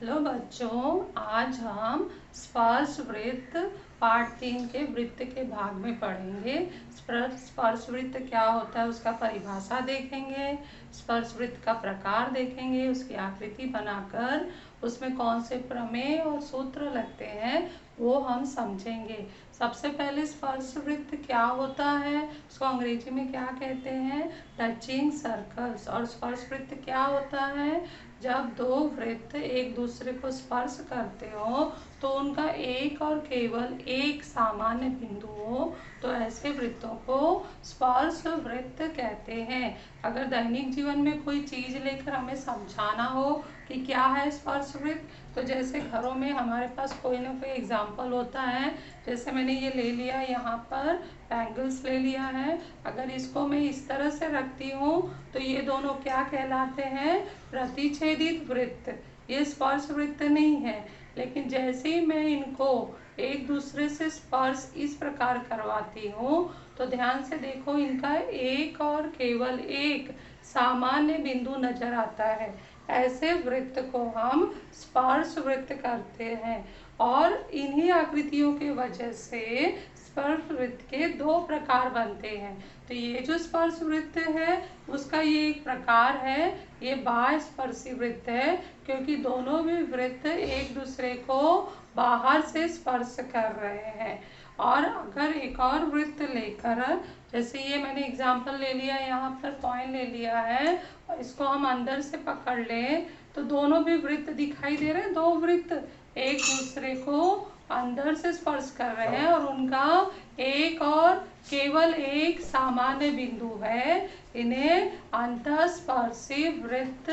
Hello बच्चों, आज हम स्पर्श वृत्त पार्ट 3 के वृत्त के भाग में पढ़ेंगे। स्पर्श वृत्त क्या होता है उसका परिभाषा देखेंगे, स्पर्श वृत्त का प्रकार देखेंगे, उसकी आकृति बनाकर उसमें कौन से प्रमेय और सूत्र लगते हैं वो हम समझेंगे। सबसे पहले स्पर्श वृत्त क्या होता है, उसको अंग्रेजी में क्या कहते हैं, टचिंग सर्कल्स। और स्पर्श वृत्त क्या होता है, जब दो वृत्त एक दूसरे को स्पर्श करते हो तो उनका एक और केवल एक सामान्य बिंदु हो तो ऐसे वृत्तों को स्पर्श वृत्त कहते हैं। अगर दैनिक जीवन में कोई चीज लेकर हमें समझाना हो कि क्या है स्पर्श वृत्त, तो जैसे घरों में हमारे पास कोई ना कोई एग्जाम्पल होता है। जैसे मैंने ये ले लिया, यहाँ पर बैंगल्स ले लिया है। अगर इसको मैं इस तरह से रखती हूँ तो ये दोनों क्या कहलाते हैं, प्रतिच्छेदित वृत्त। ये स्पर्श वृत्त नहीं है। लेकिन जैसे ही मैं इनको एक दूसरे से स्पर्श इस प्रकार करवाती हूँ तो ध्यान से देखो, इनका एक और केवल एक सामान्य बिंदु नजर आता है। ऐसे वृत्त को हम स्पर्श वृत्त करते हैं। और इन्हीं आकृतियों के वजह से स्पर्श वृत्त के दो प्रकार बनते हैं। तो ये जो स्पर्श वृत्त है उसका ये एक प्रकार है, ये बाह्य स्पर्शी वृत्त है, क्योंकि दोनों भी वृत्त एक दूसरे को बाहर से स्पर्श कर रहे हैं। और अगर एक और वृत्त लेकर, जैसे ये मैंने एग्जांपल ले लिया, यहाँ पर पॉइंट ले लिया है और इसको हम अंदर से पकड़ लें तो दोनों भी वृत्त दिखाई दे रहे हैं। दो वृत्त एक दूसरे को अंदर से स्पर्श कर रहे हैं और उनका एक और केवल एक सामान्य बिंदु है। इन्हें अंतःस्पर्शी वृत्त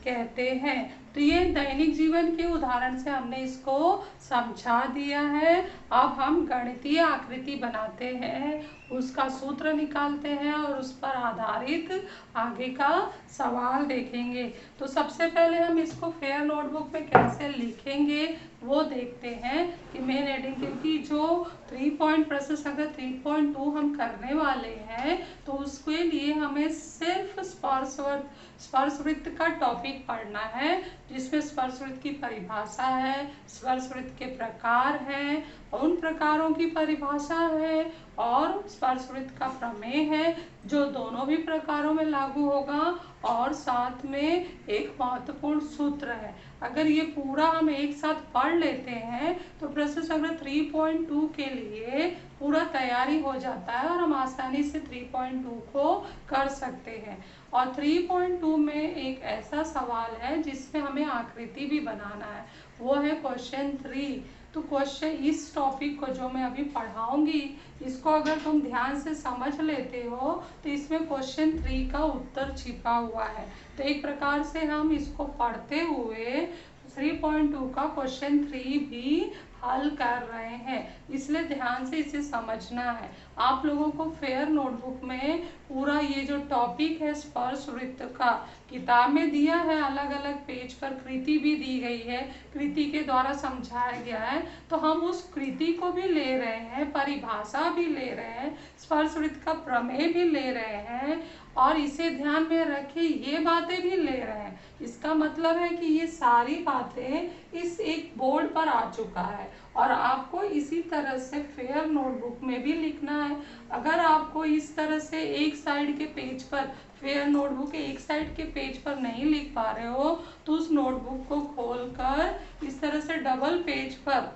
कहते हैं। तो ये दैनिक जीवन के उदाहरण से हमने इसको समझा दिया है। अब हम गणितीय आकृति बनाते हैं, उसका सूत्र निकालते हैं और उस पर आधारित आगे का सवाल देखेंगे। तो सबसे पहले हम इसको फेयर नोटबुक में कैसे लिखेंगे वो देखते हैं कि मेन हेडिंग, क्योंकि जो 3 पॉइंट प्रोसेस अगर 3.2 हम करने वाले हैं तो उसके लिए हमें सिर्फ स्पर्श वृत्त का टॉपिक पढ़ना है, जिसमें स्पर्श वृत्त की परिभाषा है, स्पर्श वृत्त के प्रकार हैं, उन प्रकारों की परिभाषा है और स्पर्श वृत्त का प्रमेय है जो दोनों भी प्रकारों में लागू होगा, और साथ में एक महत्वपूर्ण सूत्र है। अगर ये पूरा हम एक साथ पढ़ लेते हैं तो प्रोसेस अगर 3.2 के लिए पूरा तैयारी हो जाता है और हम आसानी से 3.2 को कर सकते हैं। और 3.2 में एक ऐसा सवाल है जिसमें हमें आकृति भी बनाना है, वो है क्वेश्चन 3। तो क्वेश्चन, इस टॉपिक को जो मैं अभी पढ़ाऊंगी इसको अगर तुम ध्यान से समझ लेते हो तो इसमें क्वेश्चन 3 का उत्तर छिपा हुआ है। तो एक प्रकार से हम इसको पढ़ते हुए 3.2 का क्वेश्चन 3 भी हल कर रहे हैं, इसलिए ध्यान से इसे समझना है। आप लोगों को फेयर नोटबुक में पूरा ये जो टॉपिक है स्पर्श वृत्त का, किताब में दिया है, अलग अलग पेज पर कृति भी दी गई है, कृति के द्वारा समझाया गया है। तो हम उस कृति को भी ले रहे हैं, परिभाषा भी ले रहे हैं, स्पर्श वृत्त का प्रमेय भी ले रहे हैं और इसे ध्यान में रखे ये बातें भी ले रहे हैं। इसका मतलब है कि ये सारी बातें इस एक बोर्ड पर आ चुका है और आपको इसी तरह से फेयर नोटबुक में भी लिखना है। अगर आपको इस तरह से एक साइड के पेज पर, फेयर नोटबुक के एक साइड के पेज पर नहीं लिख पा रहे हो तो उस नोटबुक को खोलकर इस तरह से डबल पेज पर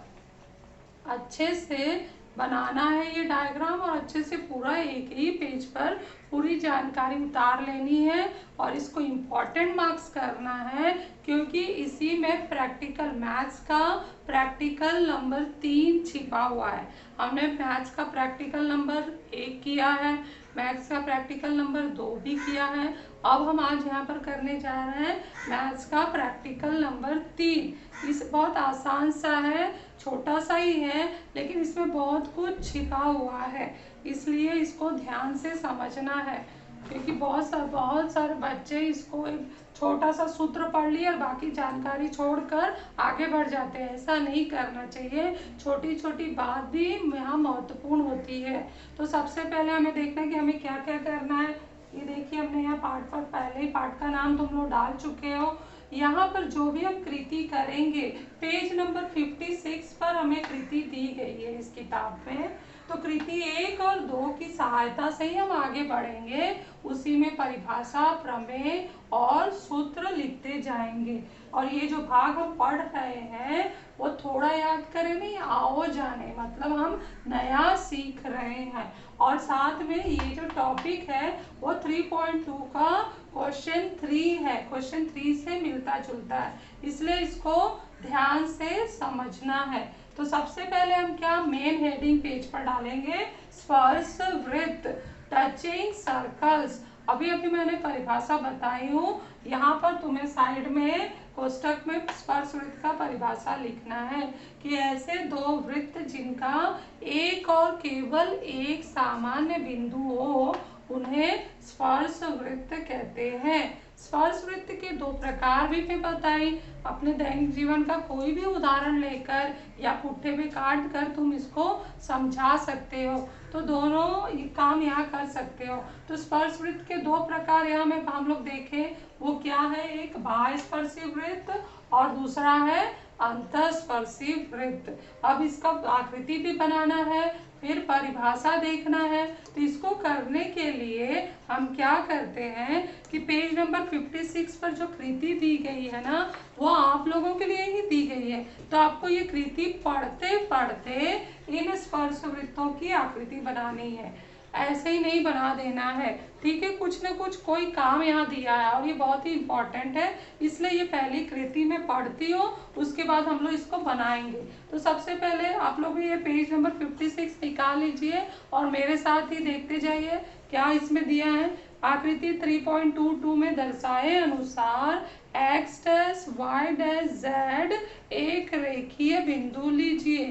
अच्छे से बनाना है ये डायग्राम और अच्छे से पूरा एक ही पेज पर पूरी जानकारी उतार लेनी है और इसको इम्पोर्टेंट मार्क्स करना है, क्योंकि इसी में प्रैक्टिकल मैथ्स का प्रैक्टिकल नंबर 3 छिपा हुआ है। हमने मैथ्स का प्रैक्टिकल नंबर 1 किया है, मैथ्स का प्रैक्टिकल नंबर 2 भी किया है। अब हम आज यहाँ पर करने जा रहे हैं मैथ्स का प्रैक्टिकल नंबर 3। इस बहुत आसान सा है, छोटा सा ही है, लेकिन इसमें बहुत कुछ छिपा हुआ है, इसलिए इसको ध्यान से समझना है। क्योंकि बहुत सारे बच्चे इसको एक छोटा सा सूत्र पढ़ लिया और बाकी जानकारी छोड़कर आगे बढ़ जाते हैं। ऐसा नहीं करना चाहिए, छोटी छोटी बात भी यहाँ महत्वपूर्ण होती है। तो सबसे पहले हमें देखना है कि हमें क्या क्या करना है। ये देखिए, हमने यहाँ पार्ट पर पहले ही पार्ट का नाम तुम लोग डाल चुके हो। यहाँ पर जो भी हम कृति करेंगे, पेज नंबर 56 पर हमें कृति दी गई है इस किताब में। तो कृति 1 और 2 की सहायता से ही हम आगे बढ़ेंगे, उसी में परिभाषा, प्रमेय और सूत्र लिखते जाएंगे। और ये जो भाग हम पढ़ रहे हैं वो थोड़ा याद करें नहीं, आओ जाने, मतलब हम नया सीख रहे हैं। और साथ में ये जो टॉपिक है वो 3.2 का क्वेश्चन 3 है, क्वेश्चन 3 से मिलता जुलता है, इसलिए इसको ध्यान से समझना है। तो सबसे पहले हम क्या मेन हेडिंग पेज पर डालेंगे, स्पर्श वृत्त, टचिंग सर्कल्स। अभी अभी मैंने परिभाषा बताई हूँ, यहाँ पर तुम्हें साइड में कोष्टक में स्पर्श वृत्त का परिभाषा लिखना है कि ऐसे दो वृत्त जिनका एक और केवल एक सामान्य बिंदु हो उन्हें स्पर्श वृत्त कहते हैं। स्पर्श वृत्त के दो प्रकार भी मैं बताई, अपने दैनिक जीवन का कोई भी उदाहरण लेकर या पुट्ठे में काट कर तुम इसको समझा सकते हो, तो दोनों काम यहाँ कर सकते हो। तो स्पर्श वृत्त के दो प्रकार यहाँ में हम लोग देखें, वो क्या है, एक बाह्य स्पर्शी वृत्त और दूसरा है अंतःस्पर्शी वृत्त। अब इसका आकृति भी बनाना है, फिर परिभाषा देखना है। तो इसको करने के लिए हम क्या करते हैं कि पेज नंबर 56 पर जो कृति दी गई है ना, वो आप लोगों के लिए ही दी गई है। तो आपको ये कृति पढ़ते पढ़ते इन स्पर्श वृत्तों की आकृति बनानी है, ऐसे ही नहीं बना देना है, ठीक है। कुछ न कुछ कोई काम यहाँ दिया है और ये बहुत ही इम्पोर्टेंट है, इसलिए ये पहली कृति में पढ़ती हो, उसके बाद हम लोग इसको बनाएंगे। तो सबसे पहले आप लोग ये पेज नंबर 56 निकाल लीजिए और मेरे साथ ही देखते जाइए क्या इसमें दिया है। आकृति 3.22 में दर्शाए अनुसार x dash y dash z एक रेखीय बिंदु लीजिए,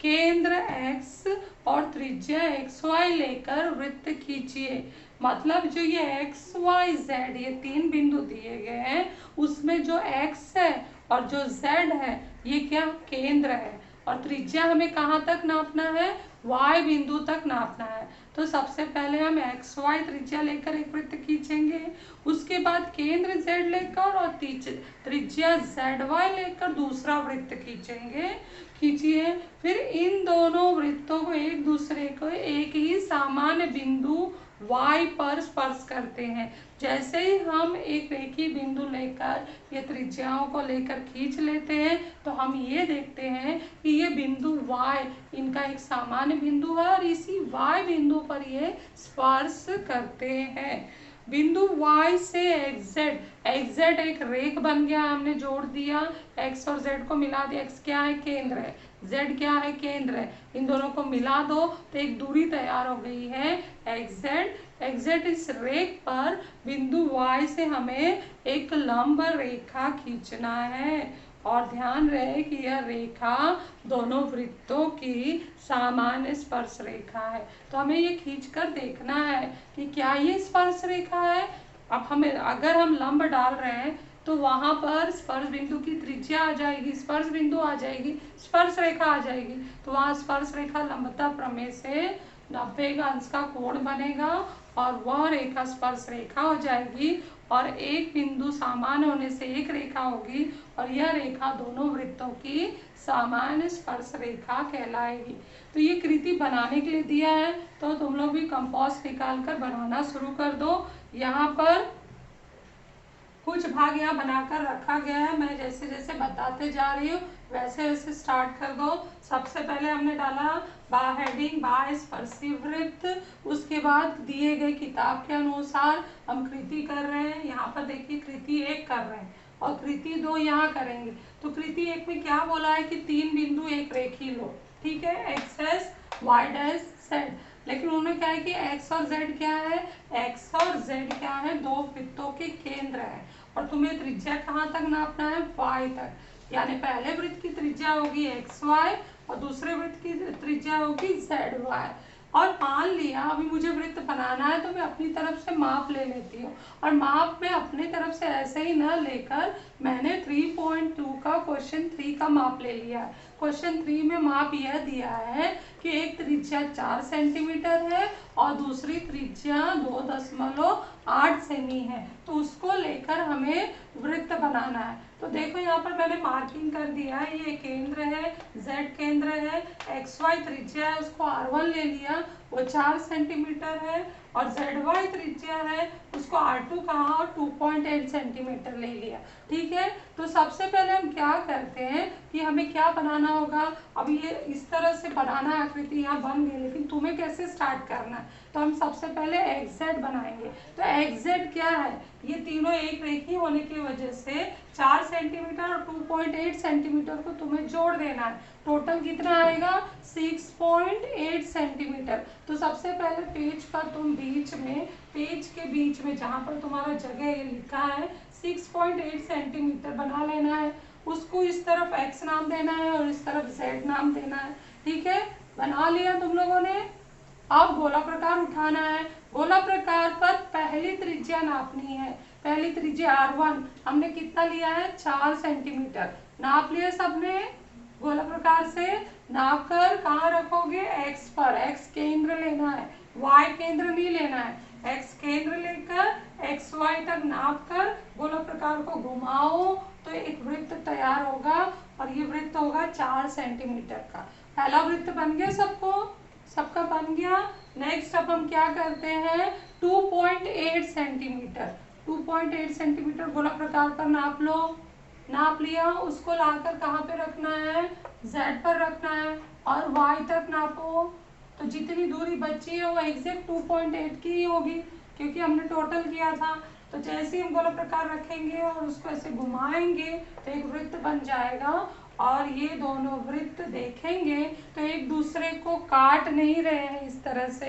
केंद्र x और त्रिज्या xy लेकर वृत्त खींचिए। मतलब जो ये x y z ये तीन बिंदु दिए गए हैं, उसमें जो x है और जो z है ये क्या केंद्र है, और त्रिज्या हमें कहाँ तक नापना है, y बिंदु तक नापना है। तो सबसे पहले हम एक्स वाई त्रिज्या लेकर एक वृत्त खींचेंगे, उसके बाद केंद्र z लेकर और त्रिज्या ZY लेकर दूसरा वृत्त खींचिए। फिर इन दोनों वृत्तों को एक दूसरे को एक ही सामान्य बिंदु y पर स्पर्श करते हैं। जैसे ही हम एक रेखीय बिंदु लेकर ये त्रिज्याओं को लेकर खींच लेते हैं, तो हम ये देखते हैं कि ये बिंदु y इनका एक सामान्य बिंदु है और इसी y बिंदु पर ये स्पर्श करते हैं। बिंदु y से xz एक रेख बन गया, हमने जोड़ दिया, x और z को मिला दिया। x क्या है, केंद्र है, z क्या है, केंद्र है, इन दोनों को मिला दो तो एक दूरी तैयार हो गई है xz। इस रेख पर बिंदु y से हमें एक लंब रेखा खींचना है, और ध्यान रहे कि यह रेखा दोनों वृत्तों की सामान्य स्पर्श रेखा है। तो हमें ये खींचकर देखना है कि क्या ये स्पर्श रेखा है। अब हमें अगर हम लंब डाल रहे हैं तो वहां पर स्पर्श बिंदु की त्रिज्या आ जाएगी, स्पर्श बिंदु आ जाएगी, स्पर्श रेखा आ जाएगी, तो वहां स्पर्श रेखा लंबता प्रमेय से 90 का अंश का कोण बनेगा और वह रेखा स्पर्श रेखा हो जाएगी, और एक बिंदु सामान्य होने से एक रेखा होगी, और यह रेखा दोनों वृत्तों की सामान्य स्पर्श रेखा कहलाएगी। तो ये कृति बनाने के लिए दिया है, तो तुम लोग भी कंपास निकाल कर बनाना शुरू कर दो। यहाँ पर कुछ भाग यहाँ बनाकर रखा गया है, मैं जैसे जैसे बताते जा रही हूँ वैसे वैसे स्टार्ट कर दो। सबसे पहले हमने डाला हेडिंग बाह्य स्पर्शी वृत्त, उसके बाद दिए गए किताब के अनुसार हम कृति कर रहे हैं। यहाँ पर देखिए कृति 1 कर रहे हैं और कृति 2 यहाँ करेंगे। तो कृति 1 में क्या बोला है कि 3 बिंदु एक रेखी लो, ठीक है, X dash Y dash Z. लेकिन उन्होंने क्या है कि x और z क्या है, x और z क्या है, दो वृत्तों के केंद्र है, और तुम्हें त्रिज्या कहाँ तक नापना है, y तक। यानी पहले वृत्त की त्रिज्या होगी xy और दूसरे वृत्त की त्रिज्या होगी zy। और मान लिया अभी मुझे वृत्त बनाना है तो मैं अपनी तरफ से माप ले लेती हूँ, और माप में अपनी तरफ से ऐसे ही न लेकर मैंने 3.2 का क्वेश्चन 3 का माप ले लिया है। क्वेश्चन 3 में माप यह दिया है कि एक त्रिज्या 4 सेंटीमीटर है और दूसरी त्रिज्या 2.8 सेमी है, तो उसको लेकर हमें वृत्त बनाना है। तो देखो यहाँ पर मैंने मार्किंग कर दिया है, ये केंद्र है, Z केंद्र है, XY त्रिज्या है, उसको R1 ले लिया, वो 4 सेंटीमीटर है, और ZY त्रिज्या है, उसको R2 कहा और 2.8 सेंटीमीटर ले लिया। ठीक है, तो सबसे पहले हम क्या करते हैं कि हमें क्या बनाना होगा। अब ये इस तरह से बनाना आकृति यहाँ बन गई, लेकिन तुम्हें कैसे स्टार्ट करना है, तो हम सबसे पहले XZ बनाएंगे। तो XZ क्या है, ये तीनों एक रेखी होने की वजह से 4 सेंटीमीटर और 2.8 सेंटीमीटर को तुम्हें जोड़ देना है। टोटल कितना आएगा, 6.8 सेंटीमीटर। तो सबसे पहले पेज पर तुम बीच में, पेज के बीच में जहाँ पर तुम्हारा जगह ये लिखा है 6.8 सेंटीमीटर बना लेना है। उसको इस तरफ x नाम देना है और इस तरफ z नाम देना है। ठीक है, बना लिया तुम लोगों ने। अब गोला प्रकार उठाना है। गोला प्रकार पर पहली त्रिज्या नापनी है। पहली त्रिज्या R1 हमने कितना लिया है, 4 सेंटीमीटर नाप लिया सबने। गोला प्रकार से नाप कर कहाँ रखोगे, x पर। x केंद्र लेना है, y केंद्र नहीं लेना है। x केंद्र लेकर XY तक नाप कर गोला प्रकार को घुमाओ तो एक वृत्त तैयार होगा, और ये वृत्त होगा 4 सेंटीमीटर का। पहला वृत्त बन गया सबको, सबका बन गया। नेक्स्ट अब हम क्या करते हैं, 2.8 सेंटीमीटर। 2.8 सेंटीमीटर गोला प्रकार पर नाप लो। नाप लिया, उसको लाकर कहाँ पे रखना है, Z पर रखना है, और Y तक नापो। तो जितनी दूरी बची है वो एग्जैक्ट 2.8 की ही होगी, क्योंकि हमने टोटल किया था। तो जैसे ही हम गोला प्रकार रखेंगे और उसको ऐसे घुमाएंगे तो एक वृत्त बन जाएगा, और ये दोनों वृत्त देखेंगे तो एक दूसरे को काट नहीं रहे हैं इस तरह से,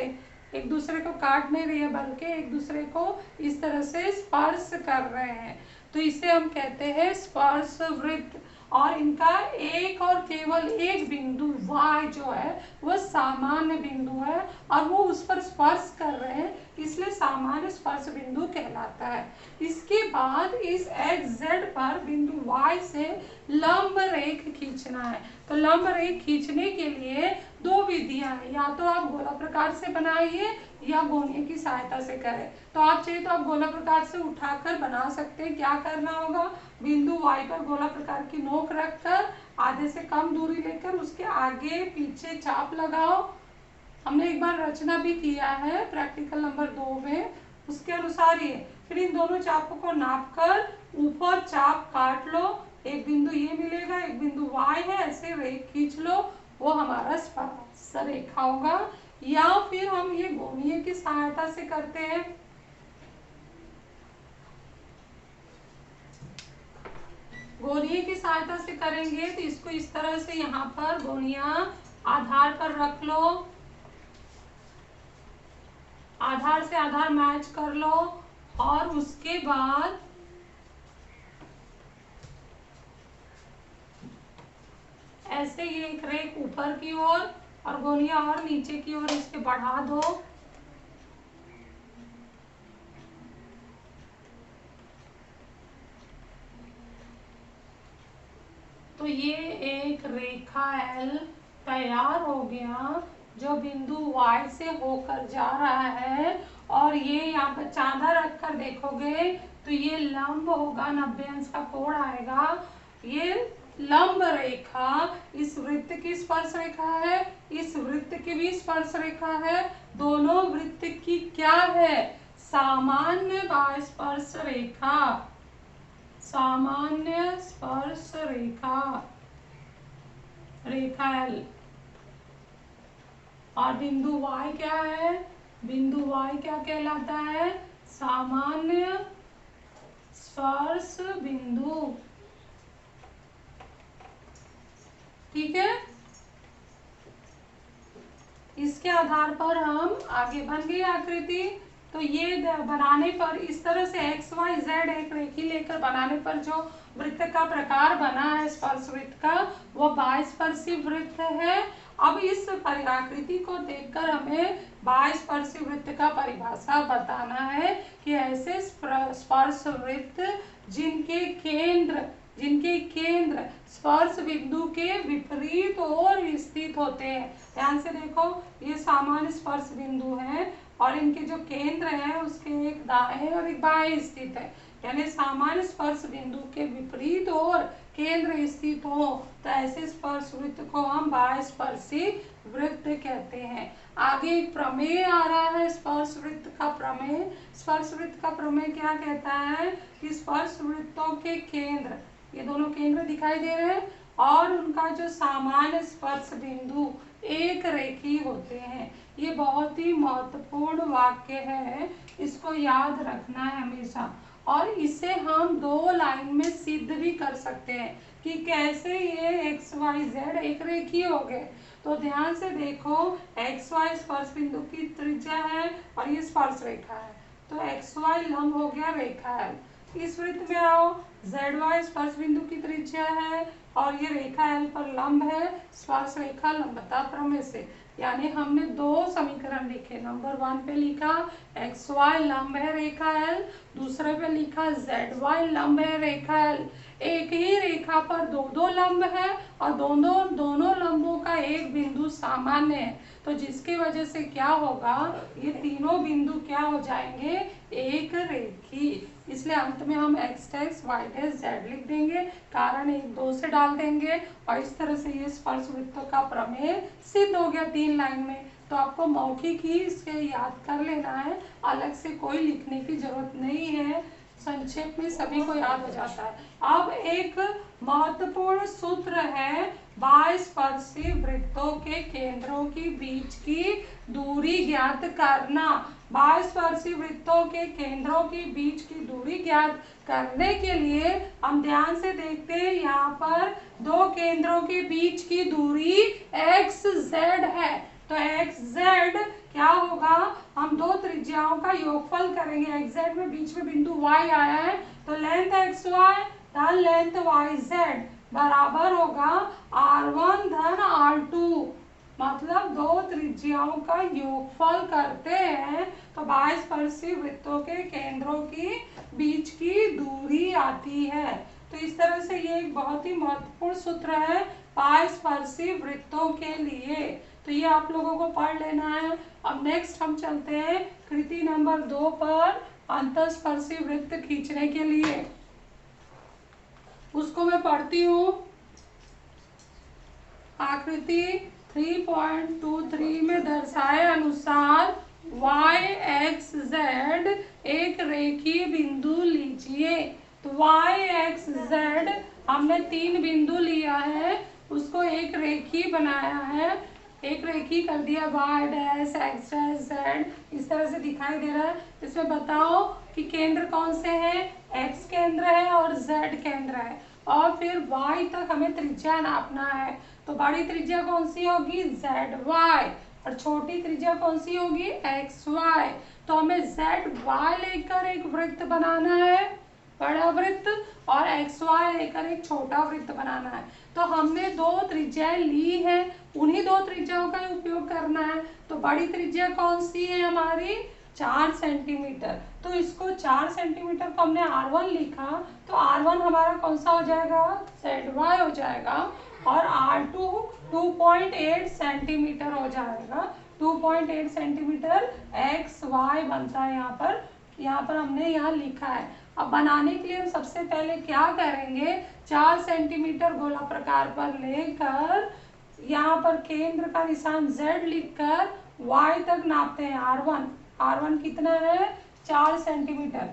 एक दूसरे को काट नहीं रही है, बल्कि एक दूसरे को इस तरह से स्पर्श कर रहे हैं। तो इसे हम कहते हैं स्पर्श वृत्त। और इनका एक और केवल एक बिंदु y जो है वह सामान्य बिंदु है, और वो उस पर स्पर्श कर रहे हैं, इसलिए सामान्य स्पर्श बिंदु कहलाता है। इसके बाद इस XZ पर बिंदु Y से लंब रेख खींचना है। तो लंब रेख खींचने के लिए दो विधियां हैं, या तो आप गोला प्रकार से बनाइए या गोनिये की सहायता से करें। तो आप चाहिए तो आप गोला प्रकार से उठाकर बना सकते हैं। क्या करना होगा, बिंदु Y पर गोला प्रकार की नोक रखकर आधे से कम दूरी लेकर उसके आगे पीछे चाप लगाओ। हमने एक बार रचना भी किया है प्रैक्टिकल नंबर 2 में, उसके अनुसार ही। फिर इन दोनों चापों को नापकर ऊपर चाप काट लो, एक बिंदु ये मिलेगा, एक बिंदु Y है, ऐसे रेख खींच लो, वो हमारा स्पर्श रेखा होगा। या फिर हम ये गोनिये की सहायता से करते हैं। गोनिये की सहायता से करेंगे तो इसको इस तरह से यहाँ पर गोनिया आधार पर रख लो, आधार से आधार मैच कर लो, और उसके बाद ऐसे ये एक रेख ऊपर की ओर और गोनिया और नीचे की ओर इसके बढ़ा दो। तो ये एक रेखा L तैयार हो गया, जो बिंदु Y से होकर जा रहा है, और ये यहाँ पर चांदा रखकर देखोगे तो ये लंब होगा, 90 अंश का कोण आएगा। ये लंब रेखा इस वृत्त की स्पर्श रेखा है, इस वृत्त की भी स्पर्श रेखा है। दोनों वृत्त की क्या है, सामान्य स्पर्श रेखा, सामान्य स्पर्श रेखा, रेखा L। और बिंदु Y क्या है, बिंदु Y क्या कहलाता है, सामान्य स्पर्श बिंदु। ठीक है, इसके आधार पर हम आगे बन गई आकृति। तो ये बनाने पर इस तरह से XYZ एक रेखी लेकर बनाने पर जो वृत्त का प्रकार बना है स्पर्श वृत्त का, वो बाह्यस्पर्शी वृत्त है। अब इस आकृति को देखकर हमें बाह्यस्पर्शी वृत्त का परिभाषा बताना है कि ऐसे स्पर्श वृत्त जिनके केंद्र जिनके केंद्र स्पर्श बिंदु के विपरीत ओर स्थित होते हैं। ध्यान से देखो, ये सामान्य स्पर्श बिंदु है और इनके जो केंद्र है उसके एक दाएं और एक बाएं स्थित है। यानी सामान्य स्पर्श बिंदु के विपरीत ओर केंद्र स्थित हो तो ऐसे स्पर्श वृत्त को हम बाह्य स्पर्शी वृत्त कहते हैं। आगे एक प्रमेय आ रहा है स्पर्श वृत्त का प्रमेय। स्पर्श वृत्त का प्रमेय क्या कहता है कि स्पर्श वृत्तों के केंद्र, ये दोनों केंद्र दिखाई दे रहे हैं, और उनका जो सामान्य स्पर्श बिंदु एक रेखी होते हैं। ये बहुत ही महत्वपूर्ण वाक्य है, इसको याद रखना है हमेशा। और इसे हम दो लाइन में सिद्ध भी कर सकते हैं कि कैसे ये एक्स वाई जेड एक रेखी हो गए। तो ध्यान से देखो, एक्स वाई स्पर्श बिंदु की त्रिज्या है और ये स्पर्श रेखा है, तो एक्स वाई लंब हो गया रेखा है। इस वृत्त में आओ, जेड वाई स्पर्श बिंदु की त्रिज्या है और ये रेखा एल पर लंब है, स्पर्श रेखा लंबता प्रमेय से। यानी हमने दो समीकरण लिखे, नंबर 1 पे लिखा एक्स वाई लंब है रेखा एल, दूसरे पे लिखा जेड वाई लंब है रेखा एल। एक ही रेखा पर दो दो लंब है और दोनों लंबों का एक बिंदु सामान्य है, तो जिसकी वजह से क्या होगा, ये तीनों बिंदु क्या हो जाएंगे, एक रेखी। इसलिए अंत में हम X dash Y dash Z लिख देंगे, कारण 1 2 से डाल देंगे और इस तरह से ये स्पर्श वृत्तों का प्रमेय सिद्ध हो गया 3 लाइन में। तो आपको मौखिक ही इसके याद कर लेना है, अलग से कोई लिखने की जरूरत नहीं है, संक्षेप में सभी को याद हो जाता है। अब एक महत्वपूर्ण सूत्र है, बाह्य स्पर्शी वृत्तों के केंद्रों के बीच की दूरी ज्ञात करना। बाह्य स्पर्शी वृत्तों के केंद्रों के बीच की दूरी ज्ञात करने के लिए हम ध्यान से देखते हैं, यहाँ पर दो केंद्रों के बीच की दूरी एक्स जेड है। तो एक्स जेड क्या होगा, हम दो त्रिज्याओं का योगफल करेंगे। एक्स जेड में बीच में बिंदु वाई आया है, तो लेंथ एक्स वाई धन लेंथ वाई जेड बराबर होगा R1 धन R2। मतलब दो त्रिज्याओं का योगफल करते हैं तो बाह्य स्पर्शी वृत्तों के केंद्रों की बीच की दूरी आती है। तो इस तरह से ये एक बहुत ही महत्वपूर्ण सूत्र है बाह्य स्पर्शी वृत्तों के लिए, तो ये आप लोगों को पढ़ लेना है। अब नेक्स्ट हम चलते हैं कृति नंबर 2 पर, अंतःस्पर्शी वृत्त खींचने के लिए। उसको मैं पढ़ती हूँ। आकृति 3.23 में दर्शाए अनुसार y x z एक रेखीय बिंदु लीजिए। तो y x z हमने 3 बिंदु लिया है, उसको एक रेखी बनाया है, एक रेखी कर दिया y dash x dash z, इस तरह से दिखाई दे रहा है। इसमें बताओ कि केंद्र कौन से हैं, x केंद्र है और z केंद्र है, और फिर y तक हमें त्रिज्या नापना है। तो बड़ी त्रिज्या कौन सी होगी, ZY, और छोटी त्रिज्या कौन सी होगी, XY। तो हमें ZY लेकर एक वृत्त बनाना है, बड़ा वृत्त, और XY लेकर एक छोटा वृत्त बनाना है। तो हमने दो त्रिज्याएं ली हैं, उन्हीं दो त्रिज्याओं का उपयोग करना है। तो बड़ी त्रिज्या कौन सी है हमारी, 4 सेंटीमीटर। तो इसको 4 सेंटीमीटर को हमने R1 लिखा, तो R1 हमारा कौन सा हो जाएगा, ZY हो जाएगा, और R2 2.8 सेंटीमीटर हो जाएगा। 2.8 सेंटीमीटर XY बनता है यहाँ पर हमने यहाँ लिखा है। अब बनाने के लिए हम सबसे पहले क्या करेंगे, 4 सेंटीमीटर गोला प्रकार पर लेकर यहाँ पर केंद्र का निशान Z लिखकर Y तक नापते हैं। R1 कितना है, 4 सेंटीमीटर।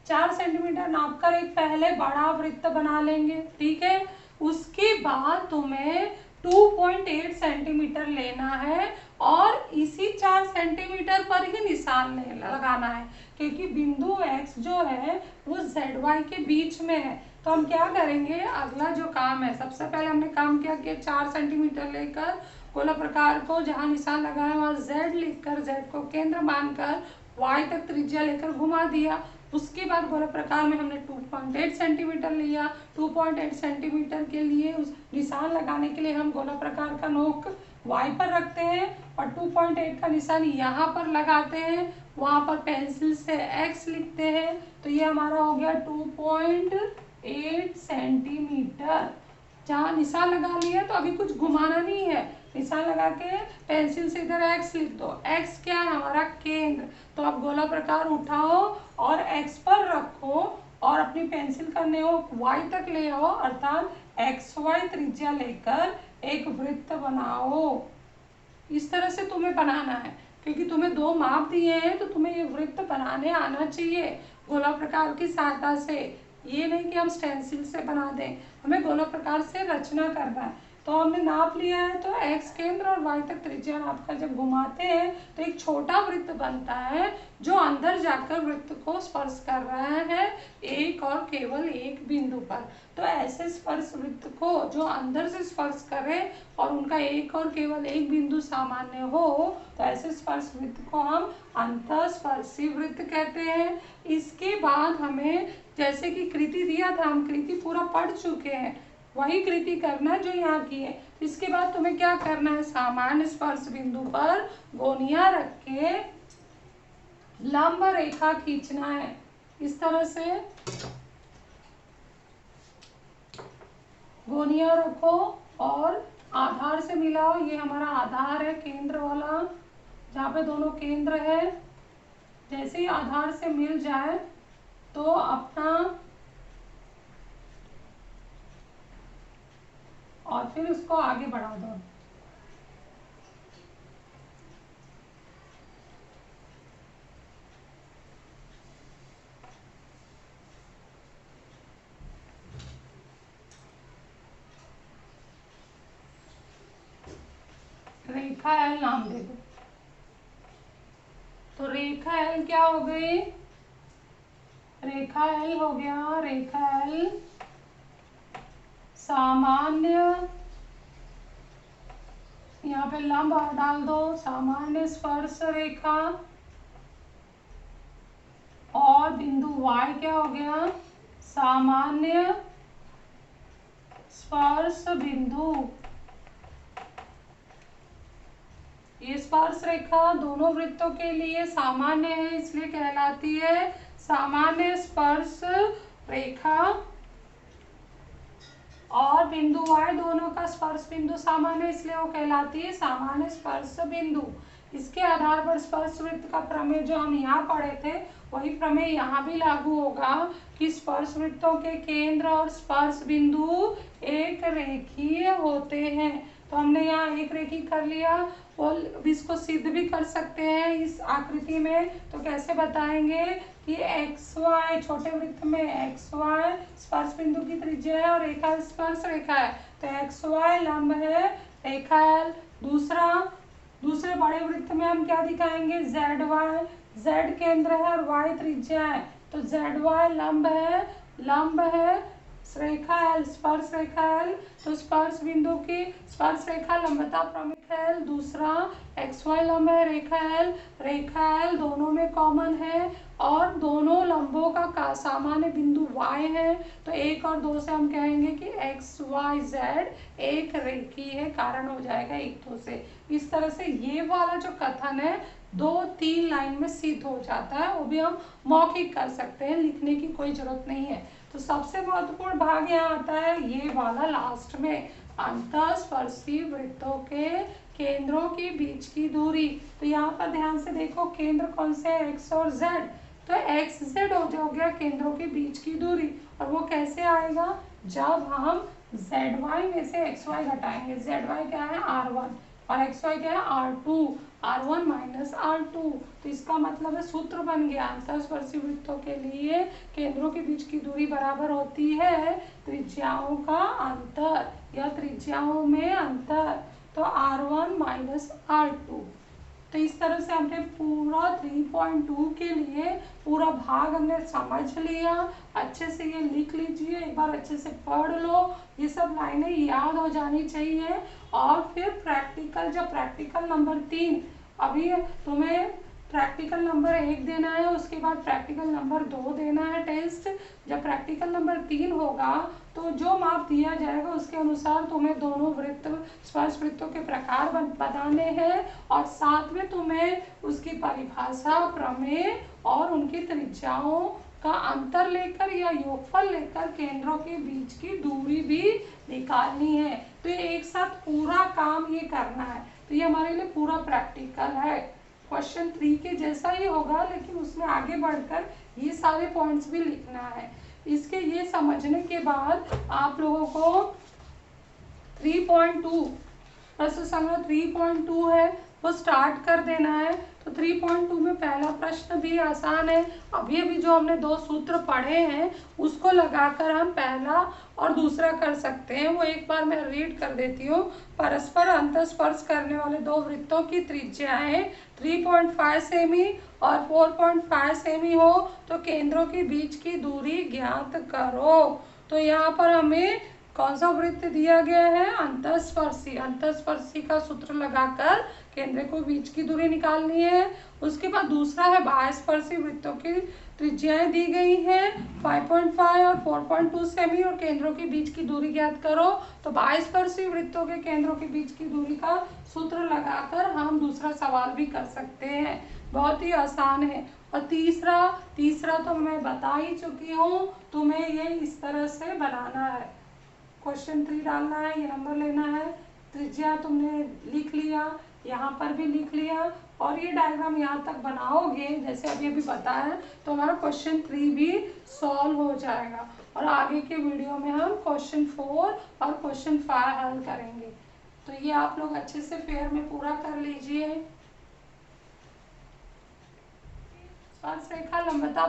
4 सेंटीमीटर नापकर एक पहले बड़ा वृत्त बना लेंगे, ठीक है। उसके बाद तुम्हें 2.8 सेंटीमीटर लेना है और इसी 4 सेंटीमीटर पर ही निशान लगाना है, क्योंकि बिंदु x जो है वो ZY के बीच में है। तो हम क्या करेंगे, अगला जो काम है, सबसे पहले हमने काम किया कि 4 सेंटीमीटर लेकर गोला प्रकार को जहाँ निशान लगाया वहाँ Z लिखकर, Z को केंद्र मानकर Y तक त्रिज्या लेकर घुमा दिया। उसके बाद गोला प्रकार में हमने 2.8 सेंटीमीटर लिया। 2.8 सेंटीमीटर के लिए उस निशान लगाने के लिए हम गोला प्रकार का नोक y पर रखते हैं और 2.8 का निशान यहाँ पर लगाते हैं, वहाँ पर पेंसिल से x लिखते हैं, तो ये हमारा हो गया 2.8 सेंटीमीटर। जहाँ निशान लगा लिया तो अभी कुछ घुमाना नहीं है, निशान लगा के पेंसिल से इधर x लिख दो। x क्या है? हमारा केंद्र। तो आप गोला प्रकार उठाओ और x पर रखो और अपनी पेंसिल का नोक y तक ले आओ, अर्थात XY त्रिज्या लेकर एक वृत्त बनाओ। इस तरह से तुम्हें बनाना है, क्योंकि तुम्हें 2 माप दिए हैं तो तुम्हें ये वृत्त बनाने आना चाहिए गोला प्रकार की सहायता से। ये नहीं कि हम स्टेंसिल से बना दें, हमें गोला प्रकार से रचना करना है। तो हमने नाप लिया है, तो x केंद्र और y तक त्रिज्या नाप कर जब घुमाते हैं तो एक छोटा वृत्त बनता है जो अंदर जाकर वृत्त को स्पर्श कर रहा है एक और केवल एक बिंदु पर। तो ऐसे स्पर्श वृत्त को जो अंदर से स्पर्श करे और उनका एक और केवल एक बिंदु सामान्य हो, तो ऐसे स्पर्श वृत्त को हम अंतःस्पर्शी वृत्त कहते हैं। इसके बाद हमें जैसे कि कृति दिया था, हम कृति पूरा पढ़ चुके हैं, वही कृति करना जो यहाँ की है। इसके बाद तुम्हें क्या करना है? सामान्य स्पर्श बिंदु पर गोनिया रख के लंब रेखा खींचना है। इस तरह से गोनिया रखो और आधार से मिलाओ। ये हमारा आधार है केंद्र वाला, जहाँ पे दोनों केंद्र है। जैसे ही आधार से मिल जाए तो अपना और फिर उसको आगे बढ़ा दो। रेखा एल नाम दे दो। तो रेखा एल क्या हो गई? रेखा एल हो गया, रेखा एल सामान्य, यहाँ पे लंब डाल दो, सामान्य स्पर्श रेखा, और बिंदु y क्या हो गया? सामान्य स्पर्श बिंदु। ये स्पर्श रेखा दोनों वृत्तों के लिए सामान्य है, इसलिए कहलाती है सामान्य स्पर्श रेखा, और बिंदु y दोनों का स्पर्श बिंदु सामान्य, इसलिए वो कहलाती है सामान्य स्पर्श बिंदु। इसके आधार पर स्पर्श वृत्त का प्रमेय जो हम यहाँ पढ़े थे, वही प्रमेय यहाँ भी लागू होगा कि स्पर्श वृत्तों के केंद्र और स्पर्श बिंदु एक रेखीय होते हैं। तो हमने यहाँ एक रेखी कर लिया, और इसको सिद्ध भी कर सकते हैं इस आकृति में। तो कैसे बताएंगे कि XY छोटे वृत्त में XY स्पर्श बिंदु की त्रिज्या है और रेखा स्पर्श रेखा है, तो XY लंब है रेखा L। दूसरे बड़े वृत्त में हम क्या दिखाएंगे? ZY, Z केंद्र है और Y त्रिज्या है, तो ZY लंब है रेखा L, स्पर्श रेखा L। तो स्पर्श बिंदु की स्पर्श रेखा लंबता प्रमुख है L। दूसरा XY लंब है रेखा L दोनों में कॉमन है, और दोनों लंबों का सामान्य बिंदु Y है। तो 1 और 2 से हम कहेंगे कि XYZ एक रेखी है, कारण हो जाएगा 1-2 से। इस तरह से ये वाला जो कथन है 2-3 लाइन में सिद्ध हो जाता है, वो भी हम मौखिक कर सकते हैं, लिखने की कोई जरूरत नहीं है। तो सबसे महत्वपूर्ण भाग यहाँ आता है ये वाला लास्ट में, अंतःस्पर्शी वृत्तों के केंद्रों के बीच की दूरी। तो यहाँ पर ध्यान से देखो, केंद्र कौन से है? X और Z। तो XZ हो गया केंद्रों के बीच की दूरी, और वो कैसे आएगा? जब हम ZY में से XY घटाएंगे। ZY क्या है? R1, और XY क्या है? R2, R1 minus R2। तो इसका मतलब है सूत्र बन गया, अंतःस्पर्शी वृत्तों के लिए केंद्रों के बीच की दूरी बराबर होती है त्रिज्याओं का अंतर या त्रिज्याओं में अंतर, तो R1 माइनस R2। तो इस तरह से हमने पूरा 3.2 के लिए पूरा भाग हमने समझ लिया। अच्छे से ये लिख लीजिए, एक बार अच्छे से पढ़ लो, ये सब लाइनें याद हो जानी चाहिए। और फिर प्रैक्टिकल, जब प्रैक्टिकल नंबर 3 अभी तुम्हें प्रैक्टिकल नंबर 1 देना है, उसके बाद प्रैक्टिकल नंबर 2 देना है टेस्ट। जब प्रैक्टिकल नंबर 3 होगा तो जो माप दिया जाएगा उसके अनुसार तुम्हें दोनों वृत्त स्पर्श वृत्तों के प्रकार बताने हैं और साथ में तुम्हें उसकी परिभाषा, प्रमेय और उनकी त्रिज्याओं का अंतर लेकर या योगफल लेकर केंद्रों के बीच की दूरी भी निकालनी है। तो ये एक साथ पूरा काम ये करना है, तो ये हमारे लिए पूरा प्रैक्टिकल है। क्वेश्चन 3 के जैसा ही होगा, लेकिन उसमें आगे बढ़कर ये सारे पॉइंट्स भी लिखना है। इसके ये समझने के बाद आप लोगों को 3.2 प्रश्न संग्रह 3.2 है वो स्टार्ट कर देना है। तो 3.2 में पहला प्रश्न भी आसान है। अभी अभी जो हमने 2 सूत्र पढ़े हैं उसको लगाकर हम पहला और दूसरा कर सकते हैं। वो एक बार मैं रीड कर देती हूँ। परस्पर अंतस्पर्श करने वाले 2 वृत्तों की त्रिज्याएं 3.5 सेमी और 4.5 सेमी हो तो केंद्रों के बीच की दूरी ज्ञात करो। तो यहाँ पर हमें कौन सा वृत्त दिया गया है? अंतस्पर्शी। अंतस्पर्शी का सूत्र लगाकर केंद्र को बीच की दूरी निकालनी है। उसके बाद दूसरा है बाह्यस्पर्शी वृत्तों की त्रिज्याएं दी गई हैं 5.5 और 4.2 सेमी और केंद्रों के बीच की दूरी ज्ञात करो। तो बाह्यस्पर्शी वृत्तों के केंद्रों के बीच की दूरी का सूत्र लगाकर हम दूसरा सवाल भी कर सकते हैं। बहुत ही आसान है। और तीसरा तो मैं बता ही चुकी हूँ, तुम्हें ये इस तरह से बनाना है। क्वेश्चन 3 डालना है, ये नंबर लेना है, त्रिज्या तुमने लिख लिया, यहाँ पर भी लिख लिया और ये डायग्राम यहाँ तक बनाओगे जैसे अभी बताया तो हमारा क्वेश्चन 3 भी सॉल्व हो जाएगा। और आगे के वीडियो में हम क्वेश्चन 4 और क्वेश्चन 5 हल करेंगे। तो ये आप लोग अच्छे से फेयर में पूरा कर लीजिए। स्पर्श रेखा लंबता